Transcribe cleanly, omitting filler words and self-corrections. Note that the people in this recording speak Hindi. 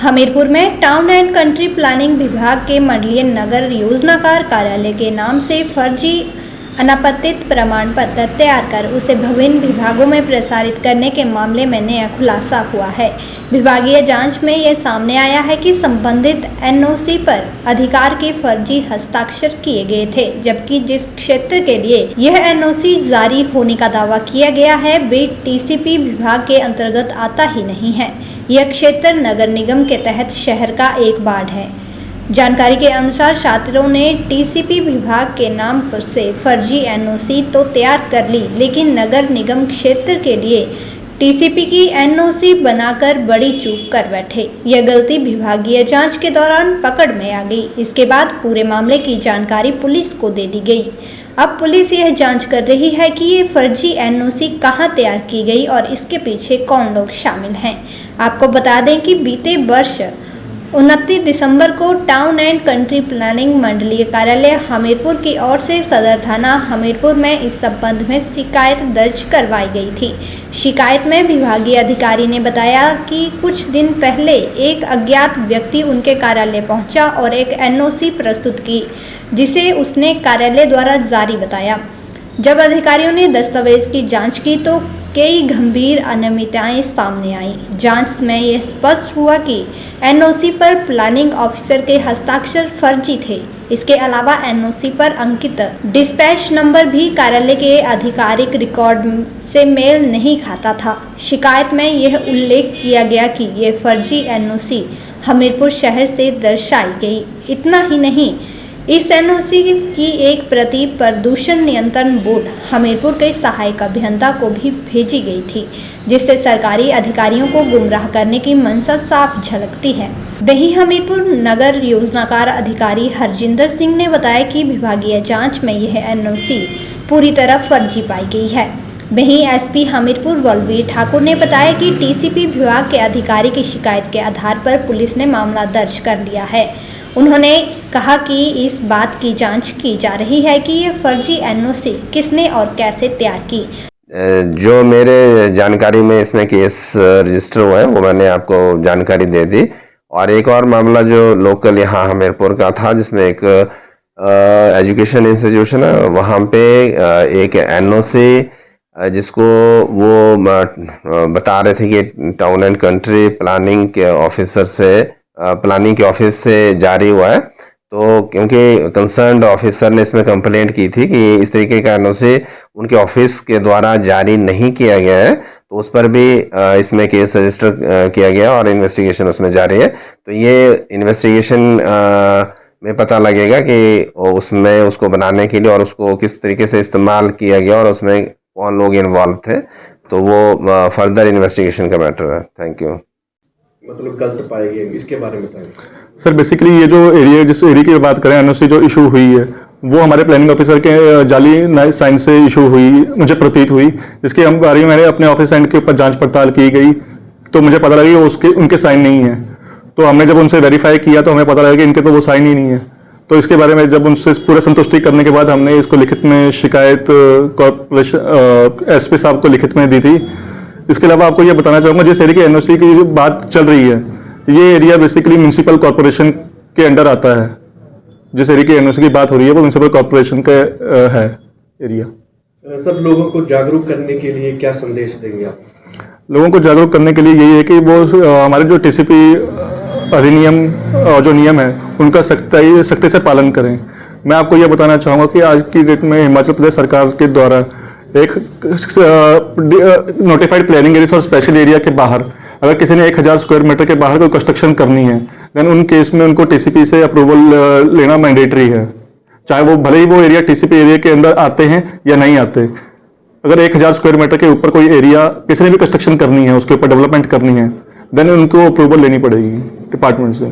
हमीरपुर में टाउन एंड कंट्री प्लानिंग विभाग के मंडलीय नगर योजनाकार कार्यालय के नाम से फर्जी अनापत्तित प्रमाण पत्र तैयार कर उसे विभिन्न विभागों में प्रसारित करने के मामले में नया खुलासा हुआ है। विभागीय जांच में यह सामने आया है कि संबंधित एनओसी पर अधिकार के फर्जी हस्ताक्षर किए गए थे, जबकि जिस क्षेत्र के लिए यह एनओसी जारी होने का दावा किया गया है वे टीसीपी विभाग के अंतर्गत आता ही नहीं है। यह क्षेत्र नगर निगम के तहत शहर का एक वार्ड है। जानकारी के अनुसार छात्रों ने टीसीपी विभाग के नाम पर से फर्जी एनओसी तो तैयार कर ली, लेकिन नगर निगम क्षेत्र के लिए टीसीपी की एनओसी बनाकर बड़ी चूक कर बैठे। यह गलती विभागीय जांच के दौरान पकड़ में आ गई। इसके बाद पूरे मामले की जानकारी पुलिस को दे दी गई। अब पुलिस यह जांच कर रही है कि ये फर्जी एनओसी कहां तैयार की गई और इसके पीछे कौन लोग शामिल हैं। आपको बता दें कि बीते वर्ष 29 दिसंबर को टाउन एंड कंट्री प्लानिंग मंडलीय कार्यालय हमीरपुर की ओर से सदर थाना हमीरपुर में इस संबंध में शिकायत दर्ज करवाई गई थी। शिकायत में विभागीय अधिकारी ने बताया कि कुछ दिन पहले एक अज्ञात व्यक्ति उनके कार्यालय पहुंचा और एक एनओसी प्रस्तुत की, जिसे उसने कार्यालय द्वारा जारी बताया। जब अधिकारियों ने दस्तावेज की जांच की तो कई गंभीर अनियमितताएं सामने आई। जांच में यह स्पष्ट हुआ कि एनओसी पर प्लानिंग ऑफिसर के हस्ताक्षर फर्जी थे। इसके अलावा एनओसी पर अंकित डिस्पैच नंबर भी कार्यालय के आधिकारिक रिकॉर्ड से मेल नहीं खाता था। शिकायत में यह उल्लेख किया गया कि यह फर्जी एनओसी हमीरपुर शहर से दर्शाई गई। इतना ही नहीं, इस एनओसी की एक प्रति प्रदूषण नियंत्रण बोर्ड हमीरपुर के सहायक अभियंता को भी भेजी गई थी, जिससे सरकारी अधिकारियों को गुमराह करने की मंशा साफ झलकती है। वहीं हमीरपुर नगर योजनाकार अधिकारी हरजिंदर सिंह ने बताया कि विभागीय जांच में यह एनओसी पूरी तरह फर्जी पाई गई है। वहीं एसपी हमीरपुर बलवीर ठाकुर ने बताया कि टीसीपी विभाग के अधिकारी की शिकायत के आधार पर पुलिस ने मामला दर्ज कर लिया है। उन्होंने कहा कि इस बात की जांच की जा रही है कि ये फर्जी एनओसी किसने और कैसे तैयार की। जो मेरे जानकारी में इसमें केस रजिस्टर हुआ है वो मैंने आपको जानकारी दे दी। और एक और मामला जो लोकल यहाँ हमीरपुर का था, जिसमें एक एजुकेशन इंस्टीट्यूशन है, वहाँ पे एक एनओसी जिसको वो बता रहे थे कि टाउन एंड कंट्री प्लानिंग के ऑफिसर से प्लानिंग के ऑफिस से जारी हुआ है। तो क्योंकि कंसर्न्ड ऑफिसर ने इसमें कंप्लेंट की थी कि इस तरीके का एनओसी उनके ऑफिस के द्वारा जारी नहीं किया गया है, तो उस पर भी इसमें केस रजिस्टर किया गया और इन्वेस्टिगेशन उसमें जारी है। तो ये इन्वेस्टिगेशन में पता लगेगा कि उसमें उसको बनाने के लिए और उसको किस तरीके से इस्तेमाल किया गया और उसमें कौन लोग इन्वॉल्व थे। तो वो फर्दर इन्वेस्टिगेशन का मैटर है। Thank you. मतलब गलत पाए गए, इसके बारे में बताएं सर। बेसिकली ये जो एरिया, जिस एरिया की बात करें, एनओसी जो इशू हुई है वो हमारे प्लानिंग ऑफिसर के जाली साइन से इशू हुई, मुझे प्रतीत हुई। जिसके हम बारे में मैंने अपने ऑफिस एंड के ऊपर जांच पड़ताल की गई तो मुझे पता लगा कि उसके उनके साइन नहीं है। तो हमने जब उनसे वेरीफाई किया तो हमें पता लगा कि इनके तो वो साइन ही नहीं है। तो इसके बारे में जब उनसे पूरा संतुष्टि करने के बाद हमने इसको लिखित में शिकायत कॉर्पोरेशन एसपी साहब को लिखित में दी थी। इसके अलावा आपको ये बताना चाहूँगा, जिस एरिया की एनओसी की जो बात चल रही है, ये एरिया बेसिकली म्यूनिसिपल कॉर्पोरेशन के अंडर आता है। जिस एरिया की एनओसी की बात हो रही है वो म्यूनिसिपल कॉर्पोरेशन का है एरिया। सब लोगों को जागरूक करने के लिए क्या संदेश देंगे आप? लोगों को जागरूक करने के लिए यही है कि वो हमारे जो टीसीपी अधिनियम और जो नियम है उनका सख्ती से पालन करें। मैं आपको यह बताना चाहूँगा कि आज की डेट में हिमाचल प्रदेश सरकार के द्वारा एक नोटिफाइड प्लानिंग एरिया और स्पेशल एरिया के बाहर अगर किसी ने 1000 स्क्वायर मीटर के बाहर कोई कंस्ट्रक्शन करनी है, देन उन केस में उनको टीसीपी से अप्रूवल लेना मैंडेटरी है, चाहे वो भले ही वो एरिया टीसीपी एरिया के अंदर आते हैं या नहीं आते। अगर 1000 स्क्वायर मीटर के ऊपर कोई एरिया किसी ने भी कंस्ट्रक्शन करनी है, उसके ऊपर डेवलपमेंट करनी है, देन उनको अप्रूवल लेनी पड़ेगी डिपार्टमेंट से।